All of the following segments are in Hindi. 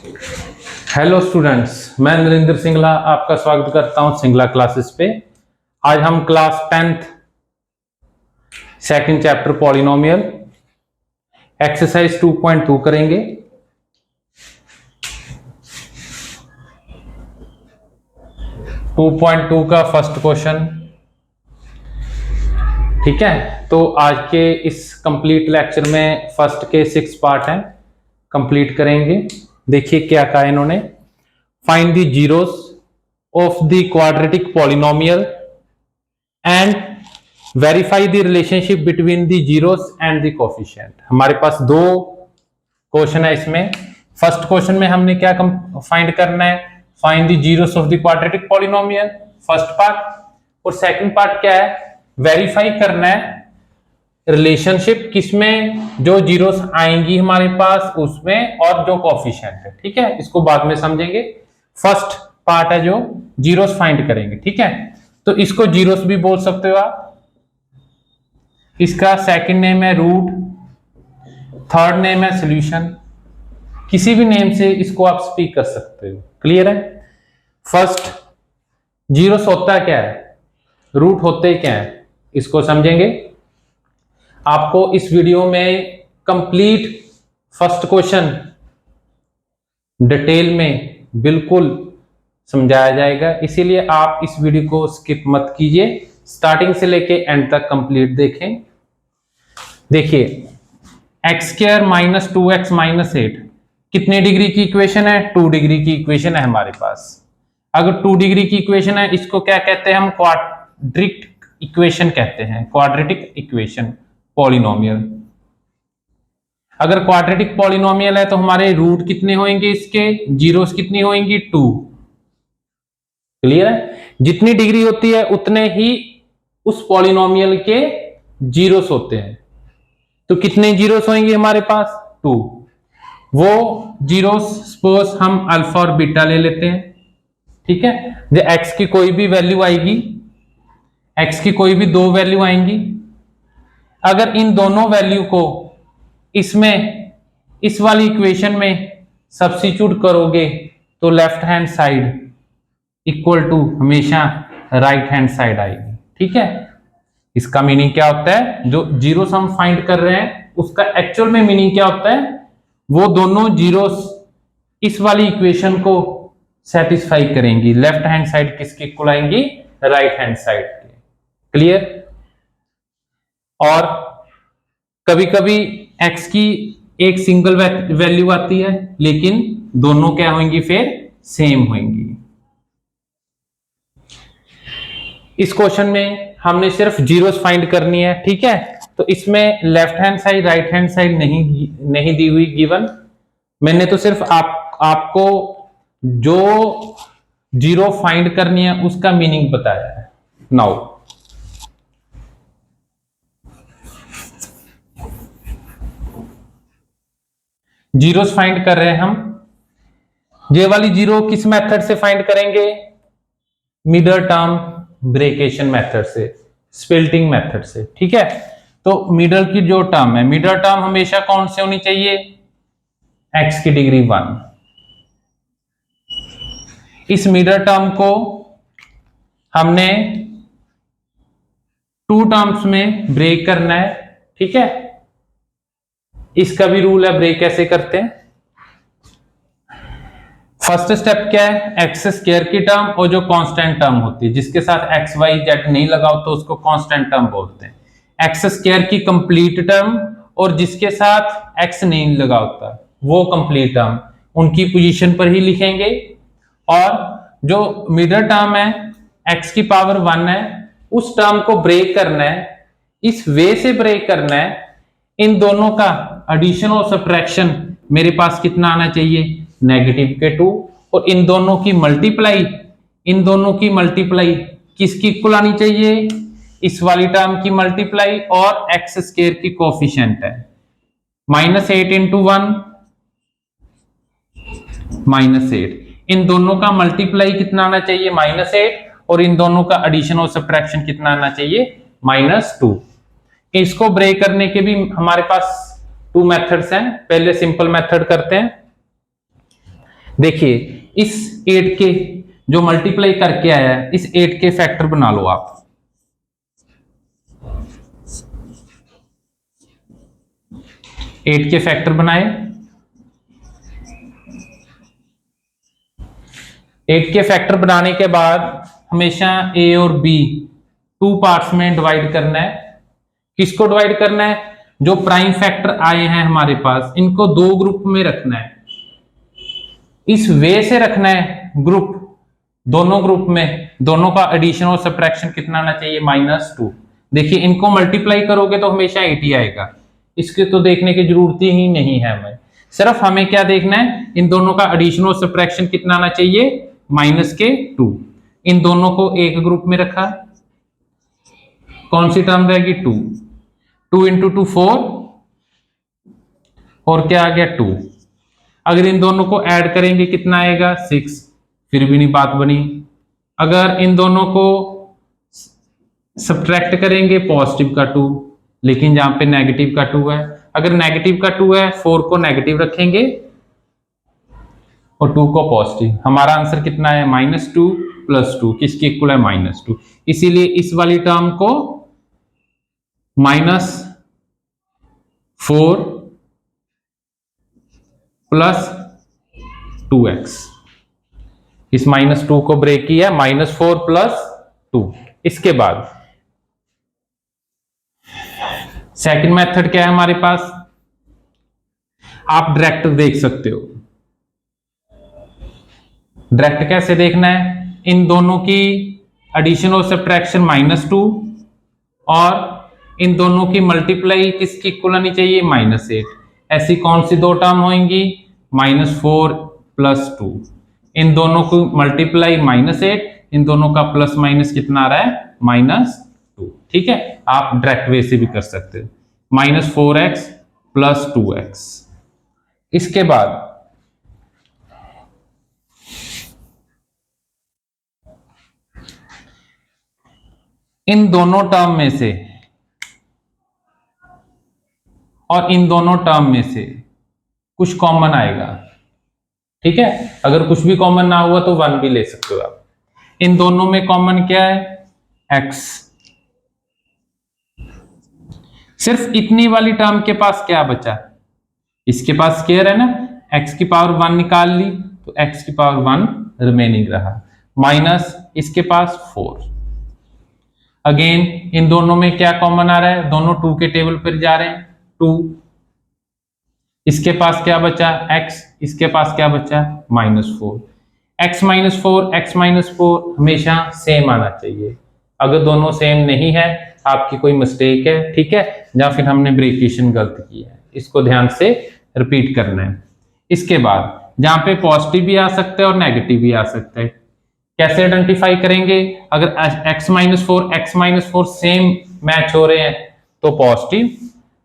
हेलो स्टूडेंट्स, मैं नरेंद्र सिंगला आपका स्वागत करता हूं सिंगला क्लासेस पे। आज हम class 10th second chapter polynomial exercise 2.2 करेंगे। टू पॉइंट टू का फर्स्ट क्वेश्चन। ठीक है, तो आज के इस कंप्लीट लेक्चर में फर्स्ट के 6 पार्ट हैं, कंप्लीट करेंगे। देखिए क्या कहा इन्होंने, find the zeros of the quadratic polynomial and verify the relationship between the zeros and the coefficient. हमारे पास दो क्वेश्चन है इसमें। फर्स्ट क्वेश्चन में हमने क्या फाइंड करना है, find the zeros of the quadratic polynomial, first part. और सेकंड पार्ट क्या है, वेरीफाई करना है रिलेशनशिप किसमें, जो जीरोस आएंगी हमारे पास उसमें और जो कोफिशिएंट है। ठीक है, इसको बाद में समझेंगे। फर्स्ट पार्ट है जो जीरोस फाइंड करेंगे। ठीक है, तो इसको जीरोस भी बोल सकते हो आप। इसका सेकंड नेम है रूट, थर्ड नेम है सॉल्यूशन। किसी भी नेम से इसको आप स्पीक कर सकते हो। क्लियर है। फर्स्ट, जीरोस होता क्या है, रूट होते क्या है, इसको समझेंगे। आपको इस वीडियो में कंप्लीट फर्स्ट क्वेश्चन डिटेल में बिल्कुल समझाया जाएगा, इसीलिए आप इस वीडियो को स्किप मत कीजिए, स्टार्टिंग से लेके एंड तक कंप्लीट देखें। देखिए, x square minus 2x minus 8 कितने डिग्री की इक्वेशन है, 2 डिग्री की इक्वेशन है हमारे पास। अगर 2 डिग्री की इक्वेशन है, इसको क्या कहते हैं हम, क्वाड्रेटिक इक्वेशन कहते हैं, क्वाड्रेटिक इक्वेशन पॉलिनोमियल। अगर क्वाड्रेटिक पॉलिनोमियल है तो हमारे रूट कितने होंगे, इसके जीरोस कितनी होंगी, 2। क्लियर है। जितनी डिग्री होती है उतने ही उस पॉलिनोमियल के जीरोस होते हैं। तो कितने जीरोस होंगे हमारे पास, 2। वो जीरोस सपोज हम अल्फा और बीटा ले लेते हैं। ठीक है, जो एक्स की कोई भी वैल्यू आएगी, एक्स की कोई भी दो वैल्यू आएंगी, अगर इन दोनों वैल्यू को इसमें इस वाली इक्वेशन में सब्स्टिट्यूट करोगे तो left hand side equal to हमेशा राइट हैंड साइड आएगी। ठीक है, इसका मीनिंग क्या होता है, जो जीरोस हम फाइंड कर रहे हैं उसका एक्चुअल में मीनिंग क्या होता है, वो दोनों जीरोस इस वाली इक्वेशन को सेटिस्फाई करेंगी। लेफ्ट हैंड साइड किसके इक्वल आएंगी, राइट हैंड साइड के। क्लियर। और कभी कभी x की एक सिंगल वैल्यू आती है लेकिन दोनों क्या होंगी, फिर सेम होंगी। इस क्वेश्चन में हमने सिर्फ जीरोस फाइंड करनी है। ठीक है, तो इसमें left hand side right hand side नहीं दी हुई गिवन। मैंने तो सिर्फ आपको जो जीरो फाइंड करनी है उसका मीनिंग बताया है। नाउ जीरोस फाइंड कर रहे हैं हम। ये वाली जीरो किस मेथड से फाइंड करेंगे, मिडल टर्म ब्रेकेशन मेथड से, स्प्लिटिंग मेथड से। ठीक है, तो मिडल की जो टर्म है, मिडल टर्म हमेशा कौन से होनी चाहिए, x की डिग्री 1। इस मिडल टर्म को हमने 2 टर्म्स में ब्रेक करना है। ठीक है, इसका भी रूल है, ब्रेक कैसे करते हैं। फर्स्ट स्टेप क्या है, एक्स स्क्वायर की टर्म और जो कांस्टेंट टर्म होती है जिसके साथ एक्स वाई जेड नहीं लगाओ तो उसको कांस्टेंट टर्म बोलते हैं। एक्स स्क्वायर की कंप्लीट टर्म और जिसके साथ एक्स नहीं लगा होता वो कंप्लीट टर्म, उनकी पोजीशन पर ही लिखेंगे। और जो मिडल टर्म है एक्स की पावर 1 है, उस टर्म को ब्रेक करना है, इस वे से ब्रेक करना है, इन दोनों का एडिशन और सब्ट्रैक्शन मेरे पास कितना आना चाहिए, नेगेटिव के 2। और इन दोनों की मल्टीप्लाई किसकी इक्वल आनी चाहिए, इस वाली टर्म की मल्टीप्लाई और एक्स स्क्वायर की कोफिशिएंट है। -8 इंटू 1 -8, इन दोनों का मल्टीप्लाई कितना आना चाहिए, -8, और इन दोनों का एडिशन और सब्ट्रैक्शन कितना आना चाहिए, -2। इसको ब्रेक करने के भी हमारे पास 2 मेथड्स हैं। पहले सिंपल मेथड करते हैं। देखिए इस 8 के जो मल्टीप्लाई करके आया है, इस 8 के फैक्टर बना लो आप। 8 के फैक्टर बनाए, 8 के फैक्टर बनाने के बाद हमेशा ए और बी 2 पार्ट्स में डिवाइड करना है। किसको डिवाइड करना है? जो प्राइम फैक्टर आए हैं हमारे पास, इनको 2 ग्रुप में रखना है। इस वे से रखना है ग्रुप, दोनों ग्रुप में, दोनों का एडिशन और सब्ट्रैक्शन कितना आना चाहिए? -2। देखिए इनको मल्टीप्लाई करोगे तो हमेशा 8 ही आएगा, इसके तो देखने की जरूरत ही नहीं है हमें। सिर्फ हमें क्या देखना है, इन दोनों का एडिशन और सब्ट्रैक्शन कितना आना चाहिए? -2। इन दोनों को एक ग्रुप में रखा, कौन सी टर्म रहेगी? 2। 2 इंटू 2 4, और क्या आ गया? 2। अगर इन दोनों को ऐड करेंगे कितना आएगा? 6। फिर भी नहीं बात बनी। अगर इन दोनों को सब्ट्रैक्ट करेंगे, पॉजिटिव का 2, लेकिन जहां पे नेगेटिव का 2 है। अगर नेगेटिव का 2 है, 4 को नेगेटिव रखेंगे और 2 को पॉजिटिव। हमारा आंसर कितना है? -2 + 2, किसकी इक्वल है? -2। इसीलिए इस वाली टर्म को -4 + 2x, इस -2 को ब्रेक किया, -4 + 2। इसके बाद सेकंड मेथड क्या है हमारे पास? आप डायरेक्ट देख सकते हो। डायरेक्ट कैसे देखना है? इन दोनों की एडिशन और सब्ट्रैक्शन -2, और इन दोनों की मल्टीप्लाई किसकी इक्वल आनी चाहिए? -8। ऐसी कौन सी 2 टर्म होंगी? -4 + 2। इन दोनों को मल्टीप्लाई -8, इन दोनों का प्लस माइनस कितना आ रहा है? -2। ठीक है, आप डायरेक्ट वे से भी कर सकते हो। -4x + 2x। इसके बाद इन दोनों टर्म में से और इन दोनों टर्म में से कुछ कॉमन आएगा। ठीक है, अगर कुछ भी कॉमन ना हुआ तो 1 भी ले सकते हो आप। इन दोनों में कॉमन क्या है? x। सिर्फ इतनी वाली टर्म के पास क्या बचा? इसके पास स्क्वायर है ना, x की पावर 1 निकाल ली तो x की पावर 1 रिमेनिंग रहा, माइनस इसके पास 4। अगेन इन दोनों में क्या कॉमन आ रहा है? दोनों 2 के टेबल पर जा रहे हैं, 2। इसके पास क्या बचा? x। इसके पास क्या बचा? -4। x -4 हमेशा सेम आना चाहिए। अगर दोनों सेम नहीं है, आपकी कोई मिस्टेक है, ठीक है, या फिर हमने ब्रेकिएशन गलत की है, इसको ध्यान से रिपीट करना है। इसके बाद जहां पे पॉजिटिव भी आ सकता है और नेगेटिव भी आ सकता है, कैसे आइडेंटिफाई करेंगे? अगर x -4 सेम मैच हो रहे हैं तो पॉजिटिव।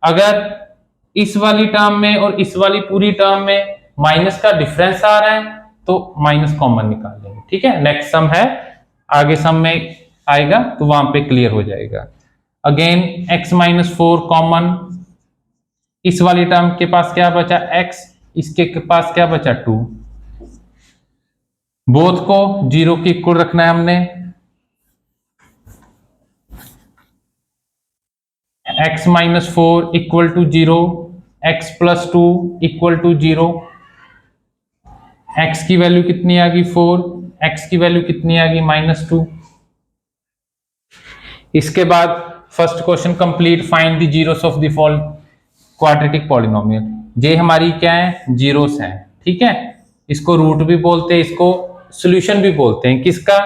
अगर इस वाली टर्म में और इस वाली पूरी टर्म में माइनस का डिफरेंस आ रहा है तो माइनस कॉमन निकाल लेंगे। ठीक है, नेक्स्ट सम है, आगे सम में आएगा तो वहां पे क्लियर हो जाएगा। अगेन x -4 कॉमन, इस वाली टर्म के पास क्या बचा? x, इसके पास क्या बचा? 2। बोथ को 0 की इक्वल रखना है हमने। x -4 = 0, x + 2 = 0। x की वैल्यू कितनी आ गई? 4। x की वैल्यू कितनी आ गई? -2। इसके बाद first question complete, find the zeros of the following quadratic polynomial. ये हमारी क्या है? जीरोस हैं। ठीक है, इसको रूट भी बोलते हैं, इसको सॉल्यूशन भी बोलते हैं। किसका?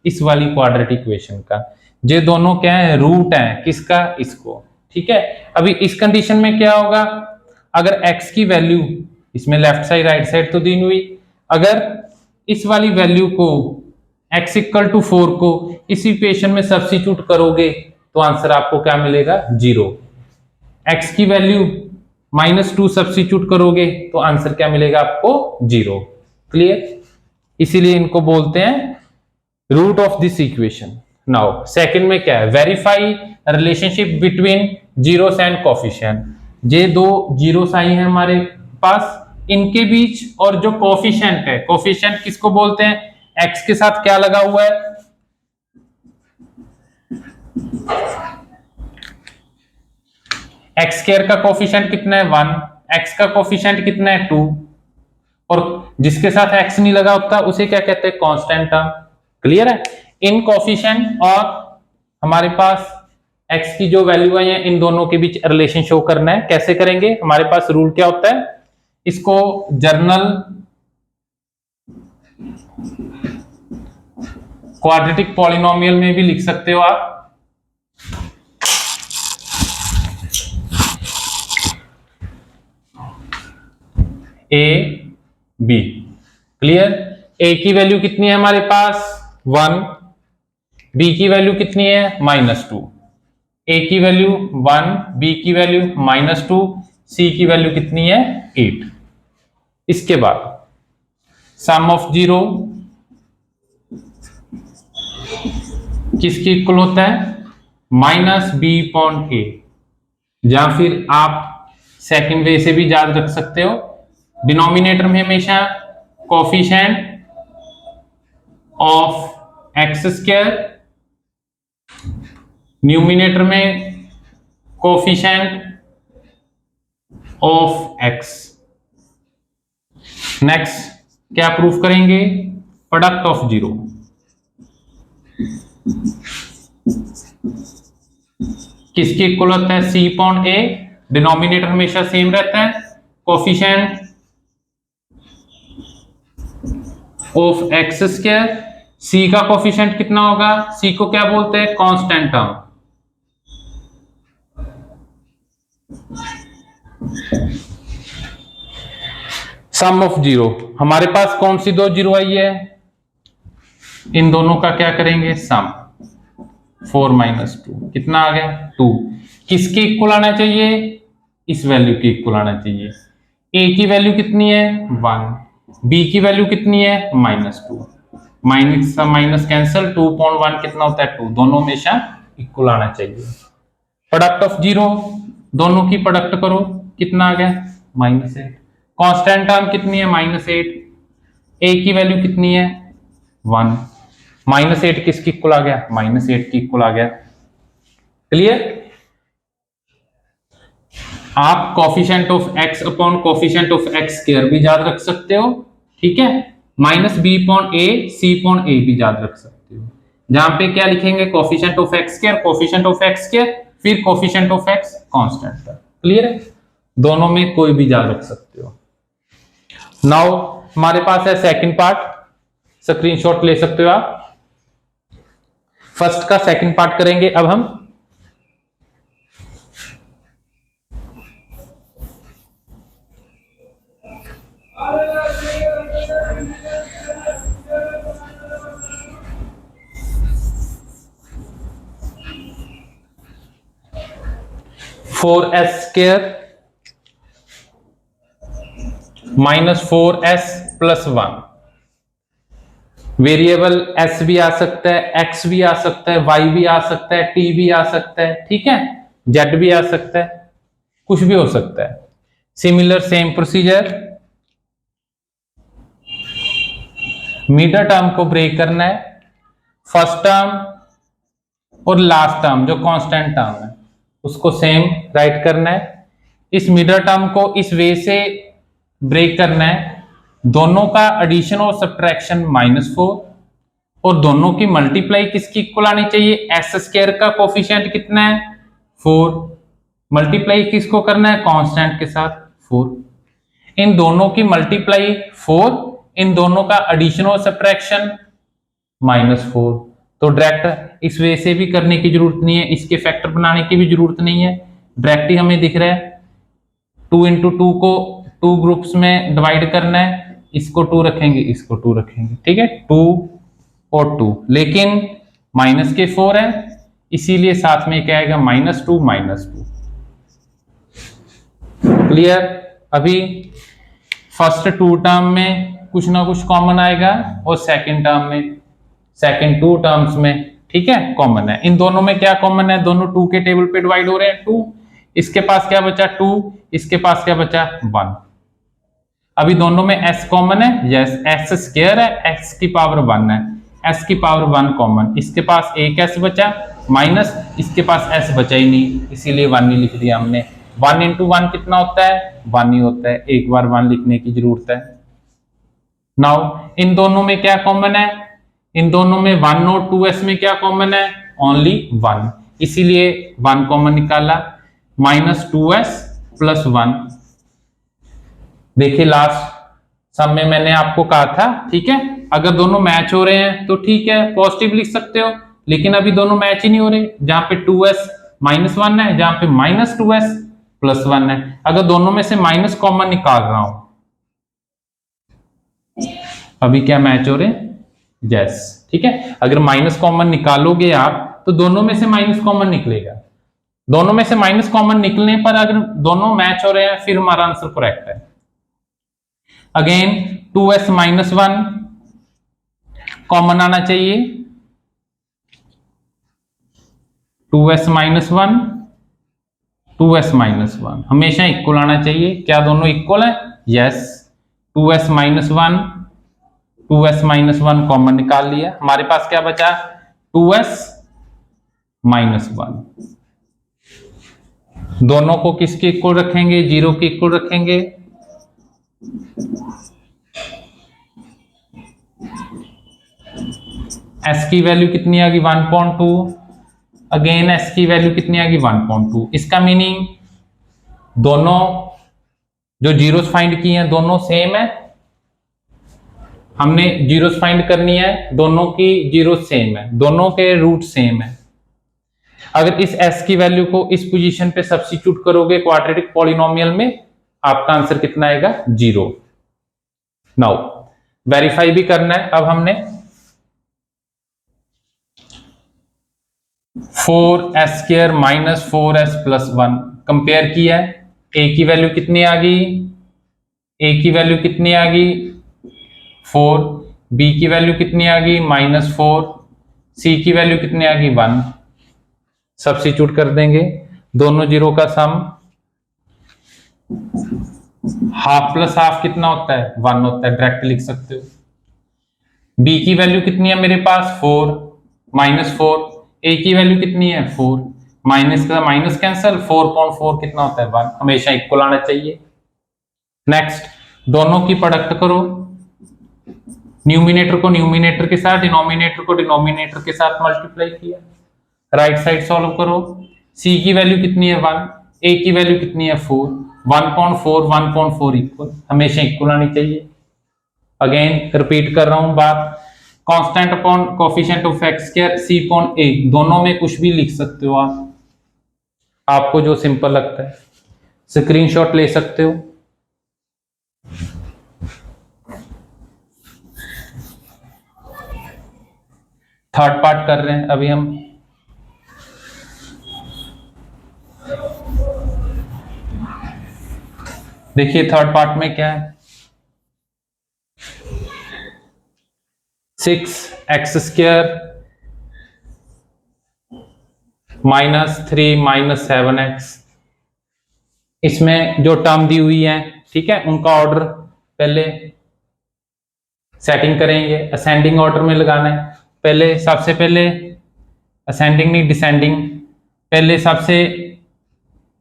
इस वाली क्वाड्रेटिक इक्वेशन का। ये दोनों क्या है? रूट हैं। किसका? इसको। ठीक है, अभी इस कंडीशन में क्या होगा? अगर x की वैल्यू, इसमें लेफ्ट साइड राइट साइड तो दी हुई, अगर इस वाली वैल्यू को x = 4 को इस इक्वेशन में सब्स्टिट्यूट करोगे तो आंसर आपको क्या मिलेगा? 0। x की वैल्यू -2 सब्स्टिट्यूट करोगे तो आंसर क्या मिलेगा आपको? 0। क्लियर? इसीलिए इनको बोलते हैं root of this equation. Now second में क्या है? Verify relationship between zeros and coefficient. ये 2 जीरोस आई हैं हमारे पास, इनके बीच और जो कोफिशिएंट है, कोफिशिएंट किसको बोलते हैं, एक्स के साथ क्या लगा हुआ है, एक्स स्क्वायर का कोफिशिएंट कितना है 1, एक्स का कोफिशिएंट कितना है 2, और जिसके साथ एक्स नहीं लगा होता उसे क्या कहते हैं, कांस्टेंट टर्म। क्लियर है। इन कोफिशिएंट और हमारे पास एक्स की जो वैल्यू है इन दोनों के बीच रिलेशन शो करना है। कैसे करेंगे, हमारे पास रूल क्या होता है, इसको जर्नल क्वाड्रेटिक पॉलिनोमियल में भी लिख सकते हो आप। A B. क्लियर। ए की वैल्यू कितनी है हमारे पास 1, बी की वैल्यू कितनी है -2, ए की वैल्यू 1, बी की वैल्यू -2, सी की वैल्यू कितनी है 8। इसके बाद सम ऑफ 0 किसके इक्वल होता है, -b/a, या फिर आप सेकंड वे से भी याद रख सकते हो, डिनोमिनेटर में हमेशा coefficient of x square, numerator में कोफिशिएंट ऑफ एक्स। नेक्स्ट क्या प्रूफ करेंगे, प्रोडक्ट ऑफ 0। किसके इक्वल होता है, c/a, डिनोमिनेटर हमेशा सेम रहता है, कोफिशिएंट ऑफ एक्स स्क्वायर, सी का कोफिशिएंट कितना होगा, सी को क्या बोलते हैं, कांस्टेंट टर्म। सम ऑफ 0, हमारे पास कौन सी दो जीरो आई है, इन दोनों का क्या करेंगे, सम। 4 - 2 कितना आ गया 2। किसके इक्वल आना चाहिए, इस वैल्यू के इक्वल आना चाहिए। ए की वैल्यू कितनी है 1, बी की वैल्यू कितनी है -2, माइनस माइनस कैंसिल, 2/1 कितना होता है 2, दोनों हमेशा इक्वल आना चाहिए। प्रोडक्ट ऑफ 0, दोनों की प्रोडक्ट करो, कितना आ गया -8। कांस्टेंट टर्म कितनी है -8, ए की वैल्यू कितनी है 1, -8 किसकी इक्वल आ गया, -8 की इक्वल आ गया। क्लियर। आप coefficient of x upon coefficient of x square भी याद रख सकते हो, ठीक है, -b/a c/a भी याद रख सकते हो। जहां पे क्या लिखेंगे, coefficient of x square, coefficient of x square, फिर coefficient of x constant. Clear है, दोनों में कोई भी याद रख सकते हो। नाउ हमारे पास है सेकंड पार्ट, स्क्रीनशॉट ले सकते हो आप। फर्स्ट का सेकंड पार्ट करेंगे अब हम। (4s² -4s+1) वेरिएबल s भी आ सकता है, x भी आ सकता है, y भी आ सकता है, t भी आ सकता है, ठीक है, z भी आ सकता है, कुछ भी हो सकता है। Similar same procedure, middle term को ब्रेक करना है, फर्स्ट टर्म और लास्ट टर्म जो कांस्टेंट टर्म है उसको सेम राइट करना है। इस मिडल टर्म को इस वे से ब्रेक करना है, दोनों का एडिशन और सब्ट्रैक्शन -4, और दोनों की मल्टीप्लाई किसकी इक्वल आनी चाहिए, एस स्क्वायर का कोफिशिएंट कितना है 4, मल्टीप्लाई किसको करना है, कांस्टेंट के साथ 4। इन दोनों की मल्टीप्लाई 4, इन दोनों का एडिशन और सब्ट्रैक्शन -4। तो डायरेक्ट इस वे से भी करने की जरूरत नहीं है, इसके फैक्टर बनाने की भी जरूरत नहीं है, डायरेक्ट ही हमें दिख रहा है। 2 × 2 को 2 ग्रुप्स में डिवाइड करना है, इसको 2 रखेंगे, इसको 2 रखेंगे, ठीक है, 2 और 2, लेकिन माइनस के 4 है, इसीलिए साथ में क्या आएगा -2 -2। क्लियर। अभी फर्स्ट 2 टर्म में कुछ ना कुछ कॉमन आएगा और सेकंड टर्म में, सेकंड 2 टर्म्स में, ठीक है, कॉमन है। इन दोनों में क्या कॉमन है, दोनों 2 के टेबल पे डिवाइड हो रहे हैं, 2, इसके पास क्या बचा 2, इसके पास क्या बचा 1। अभी दोनों में s कॉमन है, यस s स्क्वायर है, x की पावर 1 है, s की पावर 1 कॉमन, इसके पास एक s बचा माइनस इसके पास s बचा ही नहीं, इसीलिए 1 ही लिख दिया हमने। 1 इंटू 1 कितना होता है, 1 ही होता है, एक बार 1 लिखने की जरूरत है। नाउ इन दोनों में क्या कॉमन है, इन दोनों में 1 और 2s में क्या कॉमन है, ओनली 1, इसीलिए 1 कॉमन निकाला, माइनस 2s प्लस 1। देखिए लास्ट सम में मैंने आपको कहा था, ठीक है, अगर दोनों मैच हो रहे हैं तो ठीक है पॉजिटिव लिख सकते हो, लेकिन अभी दोनों मैच ही नहीं हो रहे, जहां पे 2s माइनस 1 है, जहां पे माइनस 2s प्लस 1 है। अगर दोनों में से माइनस कॉमन निकाल रहा हूं, अभी क्या मैच हो रहे हैं, यस, ठीक है, अगर माइनस कॉमन निकालोगे आप तो दोनों में से माइनस कॉमन निकलेगा, दोनों में से माइनस कॉमन निकलने पर अगर दोनों मैच हो रहे हैं फिर हमारा आंसर करेक्ट है। अगेन 2s माइनस 1 कॉमन आना चाहिए, 2s माइनस 1, 2s माइनस 1 हमेशा इक्वल आना चाहिए, क्या दोनों इक्वल है, yes, 2s minus 1, 2s minus 1 common निकाल लिया, हमारे पास क्या बचा, 2s माइनस 1। दोनों को किसके इक्वल रखेंगे, 0 के इक्वल रखेंगे, s की वैल्यू कितनी आ गई 1.2, अगेन s की वैल्यू कितनी आ गई 1.2, इसका मीनिंग दोनों जो जीरोस फाइंड किए हैं दोनों सेम है, हमने जीरोस फाइंड करनी है, दोनों की जीरो सेम है, दोनों के रूट सेम है। अगर इस s की वैल्यू को इस पोजीशन पे सब्स्टिट्यूट करोगे क्वाड्रेटिक पॉलिनोमियल में, आपका आंसर कितना आएगा, 0। नाउ वेरीफाई भी करना है, अब हमने 4s square minus 4s plus 1 compare किया है, a की वैल्यू कितनी आ गई, a की वैल्यू कितनी आ गई 4, b की वैल्यू कितनी आ गई -4, c की वैल्यू कितनी आ गई 1, सब्स्टिट्यूट कर देंगे, दोनों जीरो का सम हाफ प्लस हाफ कितना होता है 1 होता है, डायरेक्ट लिख सकते हो। b की वैल्यू कितनी है मेरे पास 4 -4, a की वैल्यू कितनी है 4, माइनस का माइनस कैंसल, 4.4 कितना होता है 1, हमेशा इक्वल आना चाहिए। नेक्स्ट दोनों की प्रोडक्ट करो, न्यूमिनेटर को न्यूमिनेटर के साथ, डिनोमिनेटर को डिनोमिनेटर के साथ मल्टीप्लाई किया, राइट साइड सॉल्व करो, c की वैल्यू कितनी है 1, a की वैल्यू कितनी है 4, 1.4 इक्वल, हमेशा इक्वल आनी चाहिए। अगेन रिपीट कर रहा हूं बात, constant upon coefficient of x square c upon a, दोनों में कुछ भी लिख सकते हो आप, आपको जो सिंपल लगता है, स्क्रीनशॉट ले सकते हो। थर्ड पार्ट कर रहे हैं अभी हम, देखिए थर्ड पार्ट में क्या है, 6x स्क्वायर -3 -7x, इसमें जो टर्म दी हुई है, ठीक है, उनका ऑर्डर पहले सेटिंग करेंगे, असेंडिंग ऑर्डर में लगाना है, पहले सबसे पहले असेंडिंग नहीं डिसेंडिंग, पहले सबसे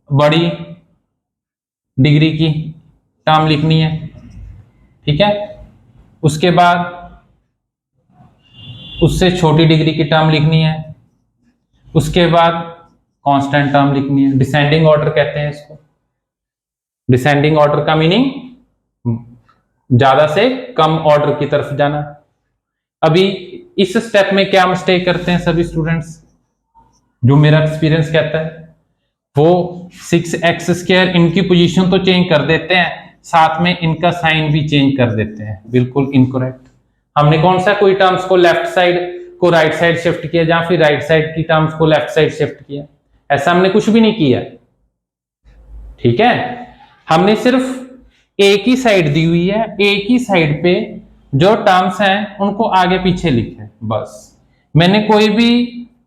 बड़ी डिग्री की टर्म लिखनी है, ठीक है, उसके बाद उससे छोटी डिग्री की टर्म लिखनी है, उसके बाद कांस्टेंट टर्म लिखनी है, डिसेंडिंग ऑर्डर कहते हैं इसको। डिसेंडिंग ऑर्डर का मीनिंग ज्यादा से कम ऑर्डर की तरफ जाना। अभी इस स्टेप में क्या मिस्टेक करते हैं सभी स्टूडेंट्स, जो मेरा एक्सपीरियंस कहता है, वो 6x स्क्वायर इनकी पोजीशन तो चेंज कर देते हैं, साथ में इनका साइन भी चेंज कर देते हैं, बिल्कुल इनकरेक्ट। हमने कौन सा कोई टर्म्स को लेफ्ट साइड को राइट साइड शिफ्ट किया, या फिर राइट साइड की टर्म्स को लेफ्ट साइड शिफ्ट किया, ऐसा हमने कुछ भी नहीं किया, ठीक है, हमने सिर्फ एक ही साइड दी हुई है, एक ही साइड पे जो टर्म्स हैं उनको आगे पीछे लिखे हैं, बस मैंने कोई भी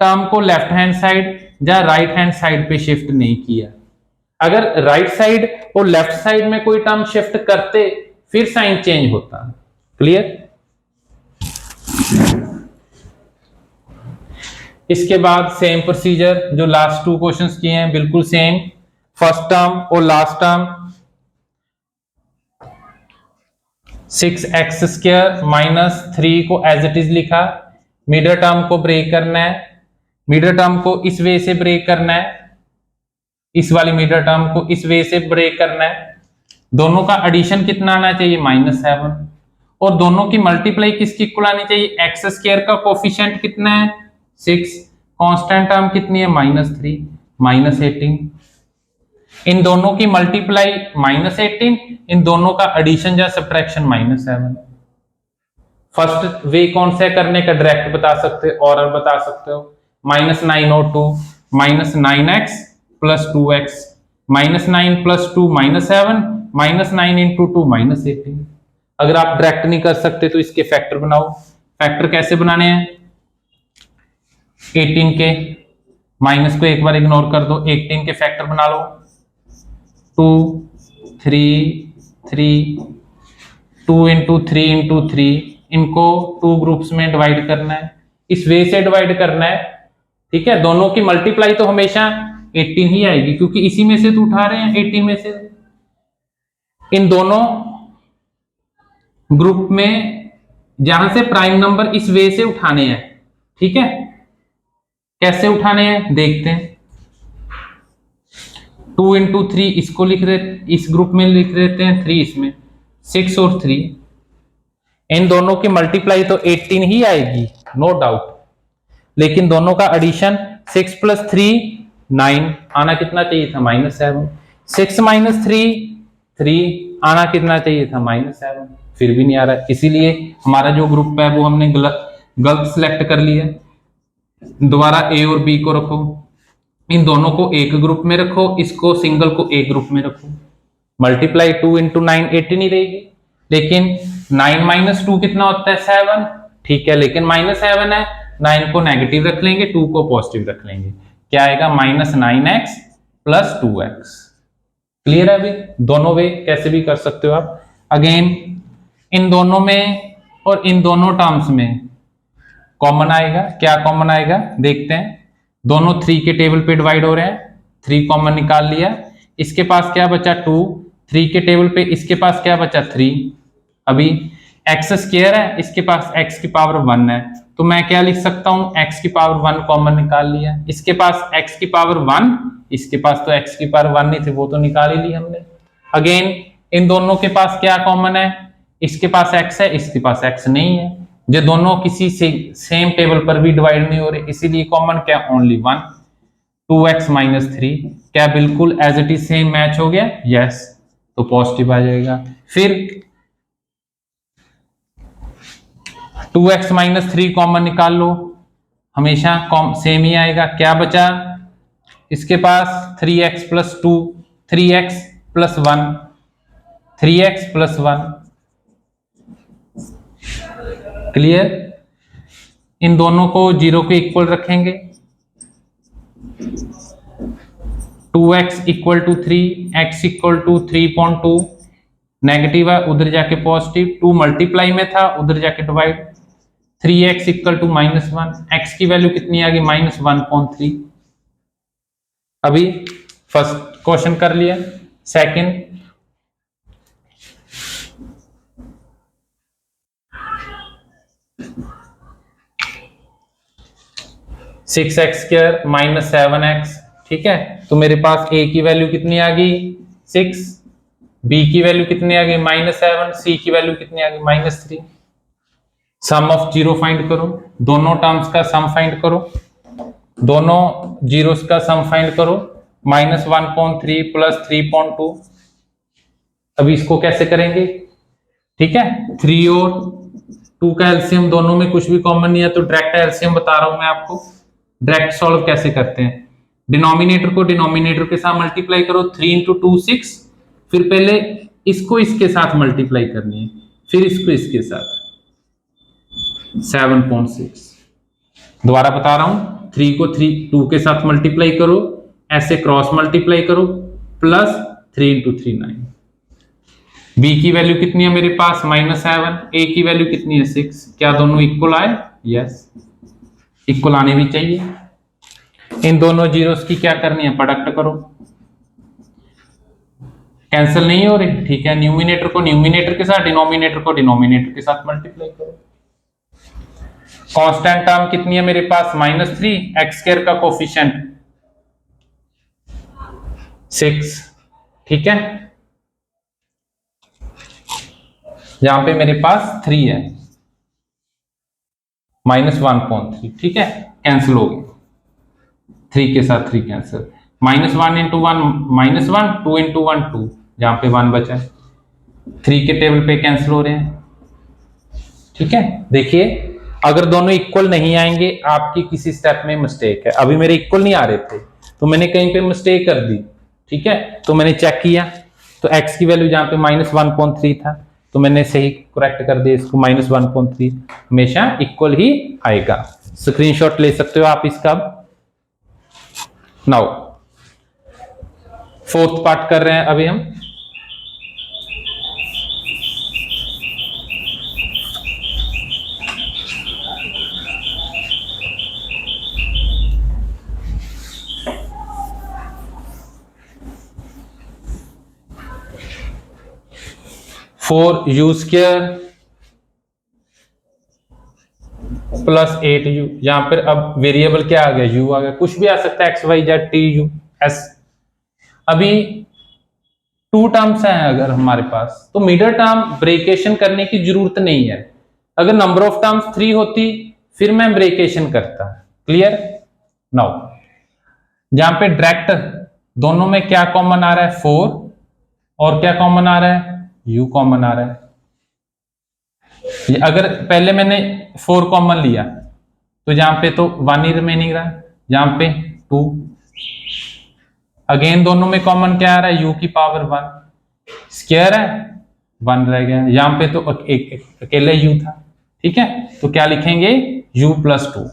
टर्म को लेफ्ट हैंड साइड या राइट हैंड साइड पे शिफ्ट नहीं किया। अगर राइट साइड और लेफ्ट साइड में कोई टर्म शिफ्ट करते फिर साइन चेंज होता है। क्लियर? इसके बाद सेम प्रोसीजर जो लास्ट 2 क्वेश्चंस किए हैं, बिल्कुल सेम। फर्स्ट टर्म और लास्ट टर्म 6x² माइनस 3 को एज इट इज लिखा। मिडल टर्म को ब्रेक करना है, मिडल टर्म को इस वे से ब्रेक करना है, इस वाली मिडल टर्म को इस वे से ब्रेक करना है। दोनों का एडिशन कितना आना चाहिए? -7। और दोनों की मल्टीप्लाई किसकी इक्वल आनी चाहिए? x² का कोफिशिएंट कितना है? 6। कांस्टेंट टर्म कितनी है? -3 -18। इन दोनों की मल्टीप्लाई -18, इन दोनों का एडिशन या सब्ट्रैक्शन -7। फर्स्ट वे कौन सा करने का? डायरेक्ट बता सकते हो, और बता सकते हो। -9 और 2 -9x + 2x, -9 + 2 -7, -9 × 2 -18। अगर आप डायरेक्ट नहीं कर सकते तो इसके फैक्टर बनाओ। फैक्टर कैसे बनाने हैं? 18 के माइनस को एक बार इग्नोर कर दो, 18 के फैक्टर बना लो। 2 3 3, 2 × 3 × 3, इनको 2 ग्रुप्स में डिवाइड करना है, इस वे से डिवाइड करना है। ठीक है, दोनों की मल्टीप्लाई तो हमेशा 18 ही आएगी, क्योंकि इसी में से तो उठा रहे हैं, 18 में से। इन दोनों ग्रुप में जहां से प्राइम नंबर इस वे से उठाने हैं। ठीक है, कैसे उठाने हैं देखते हैं। 2 × 3 इसको लिख रहे, इस ग्रुप में लिख देते हैं, 3 इसमें, 6 और 3। इन दोनों की मल्टीप्लाई तो 18 ही आएगी, नो डाउट। लेकिन दोनों का एडिशन 6 + 3 9 आना कितना चाहिए था? -7। 6 - 3 3 आना कितना चाहिए था? -7। फिर भी नहीं आ रहा, इसीलिए हमारा जो ग्रुप है वो हमने गलत सिलेक्ट कर लिया। दोबारा ए और बी को रखो, इन दोनों को एक ग्रुप में रखो, इसको सिंगल को एक ग्रुप में रखो। मल्टीप्लाई 2 × 9 18 ही रहेगी, लेकिन 9 - 2 कितना होता है? 7। ठीक है, लेकिन -7 है, 9 को नेगेटिव रख लेंगे, 2 को पॉजिटिव रख लेंगे। क्या आएगा? -9x + 2x। क्लियर है? अभी दोनों वे कैसे भी कर सकते हो आप। अगेन इन दोनों में और इन दोनों टर्म्स में कॉमन आएगा। क्या कॉमन आएगा देखते हैं। दोनों 3 के टेबल पे डिवाइड हो रहे हैं, 3 कॉमन निकाल लिया। इसके पास क्या बचा? 2। 3 के टेबल पे इसके पास क्या बचा? 3। अभी x² है, इसके पास x की पावर 1 है, तो मैं क्या लिख सकता हूं? x की पावर 1 कॉमन निकाल लिया। इसके पास x की पावर 1, इसके पास तो x की पावर 1 नहीं थी, वो तो निकाल ही ली हमने। अगेन इन दोनों के पास क्या कॉमन है? इसके पास x है, इसके पास x नहीं है। जो दोनों किसी से सेम टेबल पर भी डिवाइड नहीं हो रहे, इसीलिए कॉमन क्या? ओनली 1। 2x - 3 क्या बिल्कुल as it is same match हो गया? यस, तो पॉजिटिव आ जाएगा। फिर 2x - 3 कॉमन निकाल लो, हमेशा सेम ही आएगा। क्या बचा? इसके पास 3x + 2, 3x + 1, 3x + 1। क्लियर? इन दोनों को 0 के इक्वल रखेंगे। 2x = 3, x = 3.2, नेगेटिव है उधर जाके पॉजिटिव, 2 मल्टीप्लाई में था उधर जाके डिवाइड। 3x = -1, x की वैल्यू कितनी आ गई? -1.3। अभी फर्स्ट क्वेश्चन कर लिया। Second 6x² - 7x। ठीक है, तो मेरे पास a की वैल्यू कितनी आ गई? 6, b की वैल्यू कितनी आ गई? -7, c की वैल्यू कितनी आ गई? -3। सम ऑफ 0 फाइंड करो, दोनों टर्म्स का सम फाइंड करो, दोनों जीरोस का सम फाइंड करो। -1.3 + 3.2। अभी इसको कैसे करेंगे? ठीक है, 3 और 2 का एलसीएम, दोनों में कुछ भी कॉमन नहीं है, तो डायरेक्ट एलसीएम बता रहा हूं मैं आपको। डायरेक्ट सॉल्व कैसे करते हैं? डिनोमिनेटर को डिनोमिनेटर के साथ मल्टीप्लाई करो, 3 × 2 6। फिर पहले इसको इसके साथ मल्टीप्लाई करनी है, फिर इसको इसके साथ 7.6। दोबारा बता रहा हूं, 3 को 2 के साथ मल्टीप्लाई करो, ऐसे क्रॉस मल्टीप्लाई करो, +3 × 3 9। बी की वैल्यू कितनी है मेरे पास -7, ए की वैल्यू कितनी है 6। क्या दोनों इक्वल आए? यस, इक्वल आने भी चाहिए। इन दोनों जीरोस की क्या करनी है? प्रोडक्ट करो। कैंसिल नहीं हो रही, ठीक है। न्यूमिनेटर को न्यूमिनेटर के साथ, डिनोमिनेटर को डिनोमिनेटर के साथ मल्टीप्लाई करो। कांस्टेंट टर्म कितनी है मेरे पास? -3, एक्स स्क्वायर का कोफिशिएंट 6, ठीक है। यहां पे मेरे पास 3 है, -1.3, ठीक है। कैंसिल हो गई, 3 के साथ 3 कैंसिल। -1 इंटू 1 -1, 2 इंटू 1 2, जहां पे 1 बचा है। 3 के टेबल पे कैंसिल हो रहे हैं, ठीक है। देखिए अगर दोनों इक्वल नहीं आएंगे, आपकी किसी स्टेप में मिस्टेक है। अभी मेरे इक्वल नहीं आ रहे थे तो मैंने कहीं पे मिस्टेक कर दी, ठीक है। तो मैंने चेक किया तो x की वैल्यू जहां पे -1.3 था तो मैंने सही करेक्ट कर दिया इसको, -1.3 हमेशा इक्वल ही आएगा। स्क्रीनशॉट ले सकते हो आप इसका। नाउ फोर्थ पार्ट कर रहे हैं अभी हम। Four you square plus 8u, यहां पर अब वेरिएबल क्या आ गया? u आ गया। कुछ भी आ सकता है, X Y Z T U S. अभी 2 टर्म्स हैं अगर हमारे पास, तो मिडल टर्म ब्रेकेशन करने की जरूरत नहीं है। अगर नंबर ऑफ टर्म्स 3 होती फिर मैं ब्रेकेशन करता। क्लियर? नाउ जहां पे डायरेक्ट दोनों में क्या कॉमन आ रहा है? 4, और क्या कॉमन आ रहा है? u कॉमन आ रहा है। अगर पहले मैंने 4 कॉमन लिया तो जहां पे तो 1 ही रिमेनिंग रहा, जहां पे 2। अगेन दोनों में कॉमन क्या आ रहा है? u की पावर 1 स्क्वायर है, 1 रह गया। यहां पे तो अकेले u था, ठीक है। तो क्या लिखेंगे? u + 2।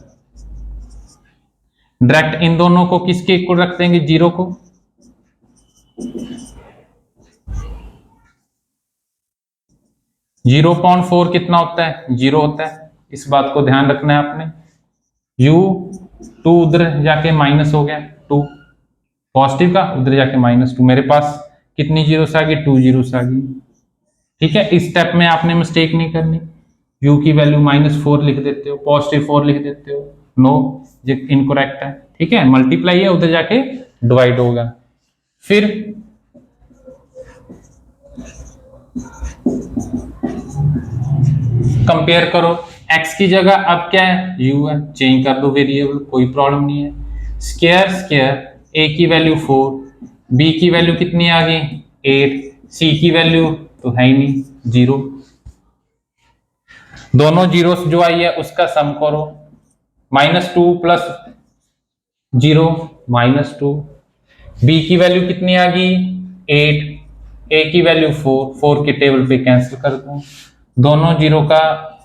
डायरेक्ट इन दोनों को किसके इक्वल रख देंगे? 0 को। जीरो 0.4 कितना होता है? 0 होता है। इस बात को ध्यान रखना है आपने। u 2 उधर जाके माइनस हो गया, 2 पॉजिटिव का उधर जाके -2। मेरे पास कितनी जीरो से आ गई? 2 जीरो से आ गई, ठीक है। इस स्टेप में आपने मिस्टेक नहीं करनी। u की वैल्यू -4 लिख देते हो, +4 लिख देते हो। नो, ये इनकरेक्ट है, ठीक है। मल्टीप्लाई है, उधर जाके डिवाइड होगा। फिर कंपेयर करो, x की जगह अब क्या है? u है, चेंज कर दो वेरिएबल, कोई प्रॉब्लम नहीं है। स्क्वायर स्क्वायर, a की वैल्यू 4, b की वैल्यू कितनी आ गई? 8, c की वैल्यू तो है ही नहीं, 0। दोनों जीरो जो आई है उसका सम करो, -2 + 0 -2। b की वैल्यू कितनी आ गई? 8, a की वैल्यू 4 के टेबल पे कैंसिल कर दो। दोनों जीरो का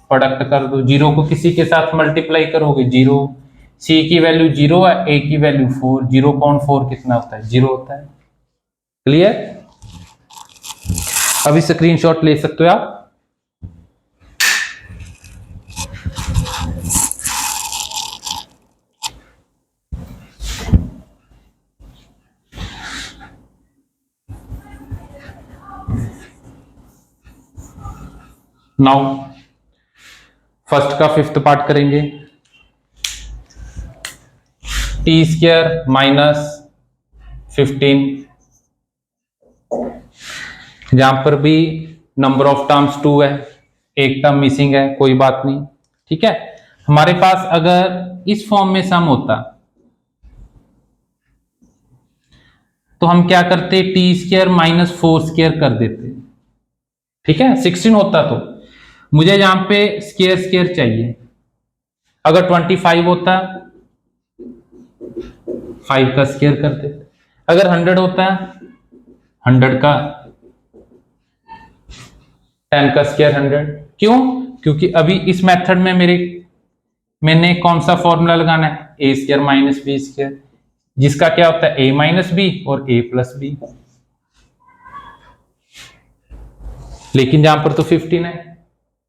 प्रोडक्ट कर दो, जीरो को किसी के साथ मल्टीप्लाई करोगे 0। c की वैल्यू 0 है, a की वैल्यू 4, 0.4 कितना होता है? 0 होता है। क्लियर? अभी स्क्रीनशॉट ले सकते हो आप। नाउ फर्स्ट का 5th पार्ट करेंगे। t² -15, जहां पर भी नंबर ऑफ टर्म्स 2 है, एक टर्म मिसिंग है, कोई बात नहीं, ठीक है। हमारे पास अगर इस फॉर्म में सम होता तो हम क्या करते? t² -4² कर देते, ठीक है। 16 होता तो मुझे यहां पे स्क्वायर स्क्वायर चाहिए। अगर 25 होता 5 का स्क्वायर कर देते। अगर 100 होता 100 का 10 का स्क्वायर 100। क्यों? क्योंकि अभी इस मेथड में मैंने कौन सा फॉर्मूला लगाना है? a² - b², जिसका क्या होता है? a - b और a + b। लेकिन जहां पर तो 15 है,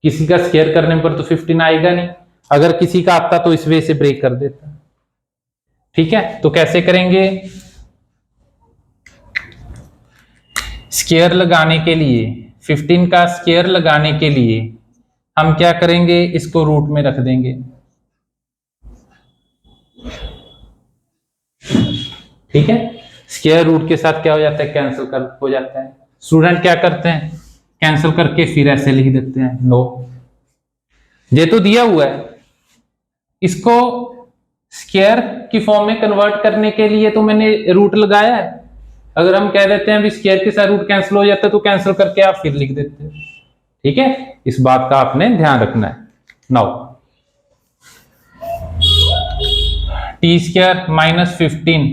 किसी का स्क्वायर करने पर तो 15 आएगा नहीं, अगर किसी का आता तो इस वे से ब्रेक कर देता। ठीक है, तो कैसे करेंगे? स्क्वायर लगाने के लिए 15 का स्क्वायर लगाने के लिए हम क्या करेंगे, इसको रूट में रख देंगे। ठीक है, स्क्वायर रूट के साथ क्या हो जाता है, कैंसिल कर हो जाता है। स्टूडेंट क्या करते हैं, कैंसिल करके फिर ऐसे लिख देते हैं। नो, ये तो दिया हुआ है, इसको स्क्वायर की फॉर्म में कन्वर्ट करने के लिए तो मैंने रूट लगाया है। अगर हम कह देते हैं अभी स्क्वायर के साथ रूट कैंसिल हो जाता है तो कैंसिल करके आप फिर लिख देते हैं। ठीक है, इस बात का आपने ध्यान रखना है। Now T square minus 15,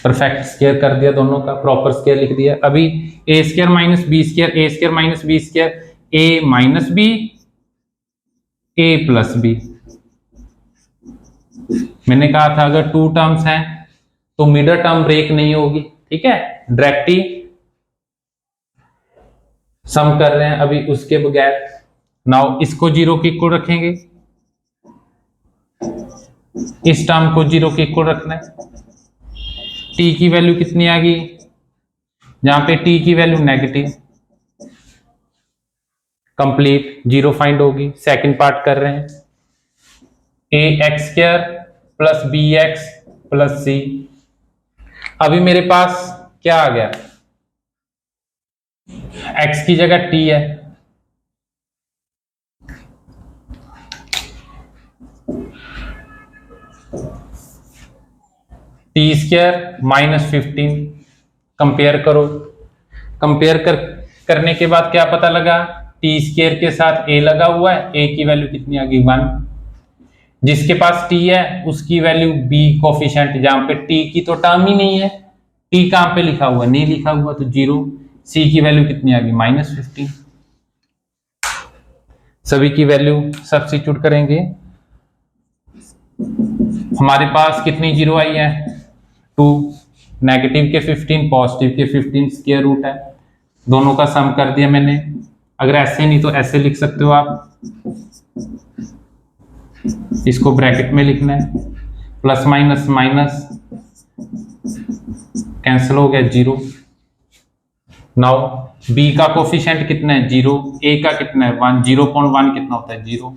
perfect square कर दिया, दोनों का प्रॉपर स्क्वायर लिख दिया। अभी ए स्क्वायर माइनस बी स्क्वायर, ए स्क्वायर माइनस बी स्क्वायर, ए माइनस बी, ए प्लस बी। मैंने कहा था अगर टू टर्म्स हैं तो मिडल टर्म ब्रेक नहीं होगी। ठीक है, डायरेक्ट ही सम कर रहे हैं अभी उसके बगैर। नाउ इसको जीरो के इक्वल रखेंगे, इस टर्म को जीरो के इक्वल रखना है। टी की वैल्यू कितनी आ गई, जहां पे टी की value negative, complete zero find होगी। सेकंड पार्ट कर रहे हैं, A X square plus B X plus C. अभी मेरे पास क्या आ गया, x की जगह t है, टी स्क्वायर माइनस 15। कंपेयर करो, कंपेयर करने के बाद क्या पता लगा, टी स्क्वायर के साथ a लगा हुआ है, a की वैल्यू कितनी आ गई 1। जिसके पास t है उसकी वैल्यू b कोफिशिएंट, जहां पे t की तो टर्म ही नहीं है, t कहां पे लिखा हुआ, नहीं लिखा हुआ तो 0। c की वैल्यू कितनी आ गई माइनस 15। सभी की वैल्यू सब्स्टिट्यूट करेंगे, हमारे पास कितनी जीरो आई है 2, नेगेटिव के 15 पॉजिटिव के 15 स्क्वायर रूट है, दोनों का सम कर दिया मैंने। अगर ऐसे नहीं तो ऐसे लिख सकते हो आप, इसको ब्रैकेट में लिखना है, प्लस माइनस माइनस कैंसिल हो गया 0। नाउ b का कोफिशिएंट कितना है 0, a का कितना है 1, 0.1 कितना होता है 0।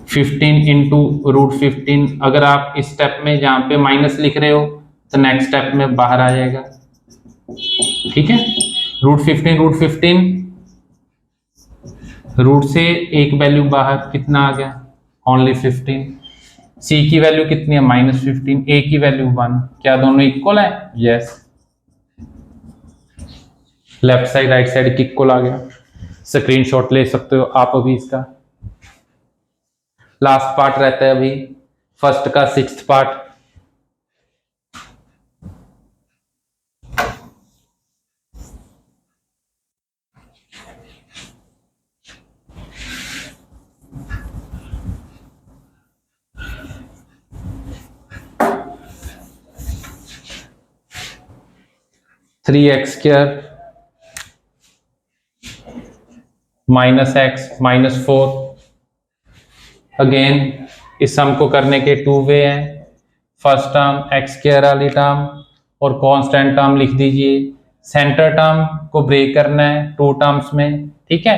15 इंटू रूट 15, अगर आप इस स्टेप में जहां पे माइनस लिख रहे हो तो नेक्स्ट स्टेप में बाहर आ जाएगा। ठीक है, रूट 15 रूट से एक वैल्यू बाहर, कितना आ गया ओनली 15। c की वैल्यू कितनी है माइनस 15, a की वैल्यू 1। क्या दोनों इक्वल है, yes. Left side right side equal आ गया। स्क्रीनशॉट ले सकते हो आप अभी इसका। लास्ट पार्ट रहता है अभी फर्स्ट का 6th part. Three x square minus x minus 4। Again इस सम को करने के 2 वे हैं। फर्स्ट टर्म एक्स स्क्वायर वाली टर्म और कांस्टेंट टर्म लिख दीजिए। सेंटर टर्म को ब्रेक करना है 2 टर्म्स में। ठीक है,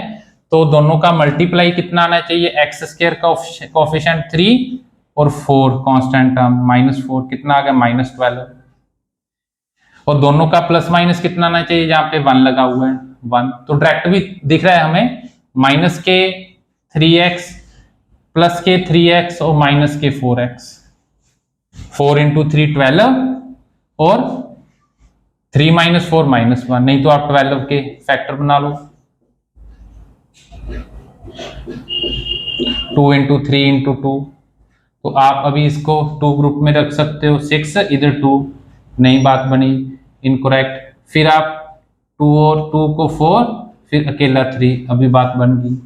तो दोनों का मल्टीप्लाई कितना आना चाहिए, एक्स स्क्वायर का कोफिशिएंट 3 और 4 कांस्टेंट टर्म माइनस 4, कितना आ गया माइनस 12। और दोनों का प्लस माइनस कितना आना चाहिए, जहां पे 1 लगा हुआ है 1, तो डायरेक्ट भी दिख रहा है हमें, माइनस के 3x प्लस के 3x और माइनस के 4x। 4 इंटू 3 12 और 3 माइनस 4 माइनस 1, नहीं तो आप 12 के फैक्टर बना लो। 2 इंटू 3 इंटू 2, तो आप अभी इसको 2 ग्रुप में रख सकते हो। 6 इधर 2, नई बात बनी, इनकरेक्ट। फिर आप 2 और 2 को 4, फिर अकेला 3, अभी बात बन गई।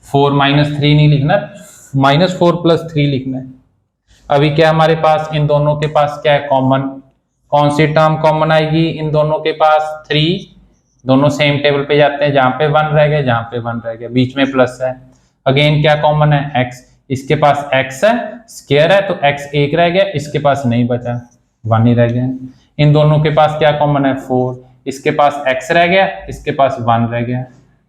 4 माइनस 3 नहीं लिखना, -4 + 3 लिखना है। अभी क्या हमारे पास, इन दोनों के पास क्या है कॉमन, कौन सी टर्म कॉमन आएगी इन दोनों के पास? 3, दोनों सेम टेबल पे जाते हैं, जहां पे 1 रह गया, जहां पे 1 रह गया, बीच में प्लस है। अगेन क्या कॉमन है? x, इसके पास x है, स्क्वायर है, तो x एक रह गया, इसके पास नहीं बचा, 1 ही रह गया। इन दोनों के पास क्या कॉमन है? 4, इसके पास x रह गया, इसके पास 1 रह गया,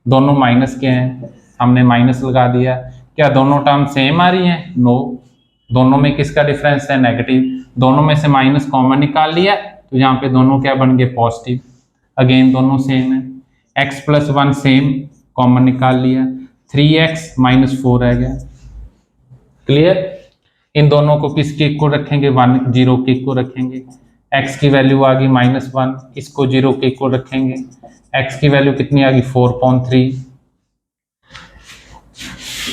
दोनों माइनस के हैं, हमने माइनस लगा दिया। क्या दोनों टर्म सेम आ रही हैं? नो, दोनों में किसका डिफरेंस है? नेगेटिव। दोनों में से माइनस कॉमन निकाल लिया, तो यहाँ पे दोनों क्या बन गए? पॉजिटिव। अगेन दोनों सेम है, x प्लस 1 सेम, कॉमन निकाल लिया, 3x माइनस 4 रह गया। क्लियर? इन दोनों को किसके इक्वल रखेंगे? 1 0 के इक्वल रखेंगे। x की वैल्यू आ गई -1, इसको 0 के इक्वल रखेंगे। x की वैल्यू कितनी आ गई? 4.3,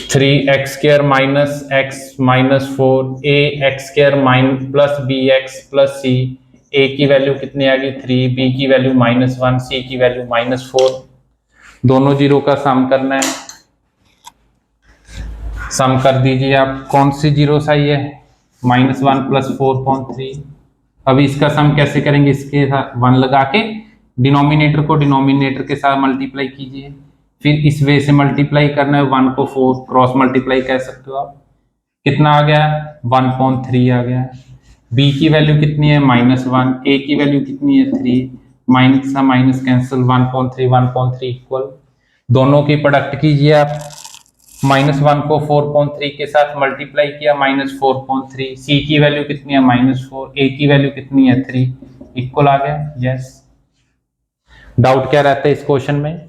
3x square minus x minus 4, a x square plus bx plus c, a की वैल्यू कितनी आ गई? 3, b की वैल्यू -1, c की वैल्यू -4। दोनों जीरो का सम करना है, सम कर दीजिए आप। कौन सी जीरो सही है? -1 प्लस 4.3। अभी इसका सम कैसे करेंगे? इसके साथ 1 लगा के डिनोमिनेटर को डिनोमिनेटर के साथ मल्टीप्लाई कीजिए, फिर इस वे से मल्टीप्लाई करना है, 1 को 4 क्रॉस मल्टीप्लाई कह सकते हो आप। कितना आ गया? 1.3 आ गया। b की वैल्यू कितनी है? -1, a की वैल्यू कितनी है? 3, माइनस का माइनस कैंसिल, 1.3 इक्वल। दोनों की प्रोडक्ट कीजिए आप, -1 को 4.3 के साथ मल्टीप्लाई किया, -4.3, c की वैल्यू कितनी है? -4, a की वैल्यू कितनी है? 3, इक्वल आ गया। यस। डाउट क्या रहता है इस क्वेश्चन में?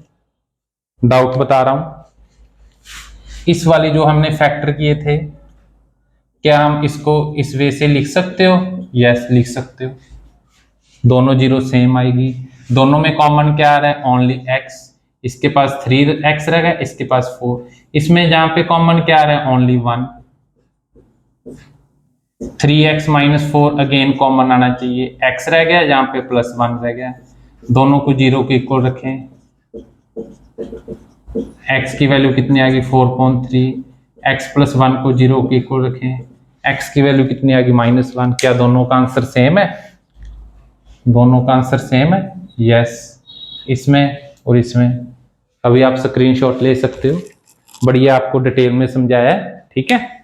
डाउट बता रहा हूं। इस वाली जो हमने फैक्टर किए थे, क्या हम इसको इस वे से लिख सकते हो? यस, लिख सकते हो। दोनों जीरो सेम आएगी। दोनों में कॉमन क्या आ रहा है? ओनली x, इसके पास 3x रहेगा, इसके पास 4। इसमें जहां पे कॉमन क्या आ रहा है? Only 1। 3x minus 4 again common आना चाहिए, x रह गया, जहां पे +1 रह गया। दोनों को जीरो के इक्वल रखें। x की वैल्यू कितनी आ गई? 4.3, x प्लस 1 को जीरो के इक्वल रखें, x की वैल्यू कितनी आ गई? -1। क्या दोनों का आंसर सेम है? दोनों का आंसर सेम है। यस, इसमें और इसमें। अभी आप स्क्रीनशॉट ले सकते हो, बढ़िया आपको डिटेल में समझाया है। ठीक है।